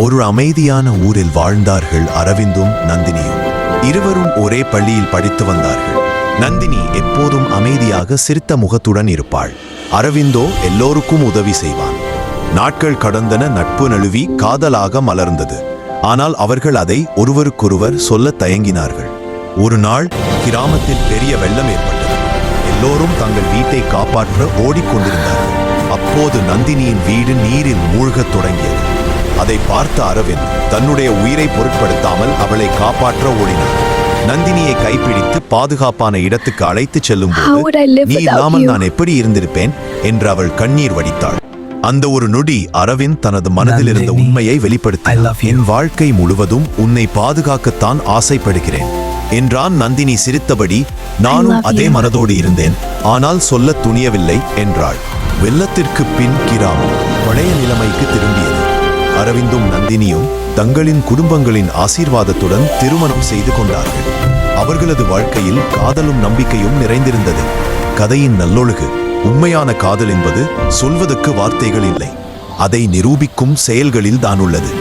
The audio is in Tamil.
ஒரு அமைதியான ஊரில் வாழ்ந்தார்கள் அரவிந்தும் நந்தினியும். இருவரும் ஒரே பள்ளியில் படித்து வந்தார்கள். நந்தினி எப்போதும் அமைதியாக சிரித்த முகத்துடன் இருப்பாள். அரவிந்தோ எல்லோருக்கும் உதவி செய்வான். நாட்கள் கடந்தன. நட்பு நழுவி காதலாக மலர்ந்தது. ஆனால் அவர்கள் அதை ஒருவருக்கொருவர் சொல்ல தயங்கினார்கள். ஒரு நாள் கிராமத்தில் பெரிய வெள்ளம் ஏற்பட்டது. எல்லோரும் தங்கள் வீட்டை காப்பாற்ற ஓடிக்கொண்டிருந்தார்கள். அப்போது நந்தினியின் வீடு நீரில் மூழ்கத் தொடங்கியது. அதை பார்த்த அரவிந்த் தன்னுடைய உயிரை பொருட்படுத்தாமல் அவளை காப்பாற்ற ஓடினார். நந்தினியை கைப்பிடித்து பாதுகாப்பான இடத்துக்கு அழைத்துச் செல்லும் போது, நீ இல்லாமல் நான் எப்படி இருந்திருப்பேன் என்று அவள் கண்ணீர் வடித்தாள். அந்த ஒரு நொடி அரவிந்த் தனது மனதில் இருந்த உண்மையை வெளிப்படுத்தினார். என் வாழ்க்கை முழுவதும் உன்னை பாதுகாக்கத்தான் ஆசைப்படுகிறேன் என்றான். நந்தினி சிரித்தபடி, நானும் அதே மனதோடு இருந்தேன், ஆனால் சொல்ல துணியவில்லை என்றாள். வெள்ளத்திற்கு பின் கிராமம் பழைய நிலைமைக்கு திரும்பியது. அரவிந்தும் நந்தினியும் தங்களின் குடும்பங்களின் ஆசீர்வாதத்துடன் திருமணம் செய்து கொண்டார்கள். அவர்களது வாழ்க்கையில் காதலும் நம்பிக்கையும் நிறைந்திருந்தது. கதையின் நல்லொழுகு, உண்மையான காதல் என்பது சொல்வதற்கு வார்த்தைகள் இல்லை, அதை நிரூபிக்கும் செயல்களில் தான் உள்ளது.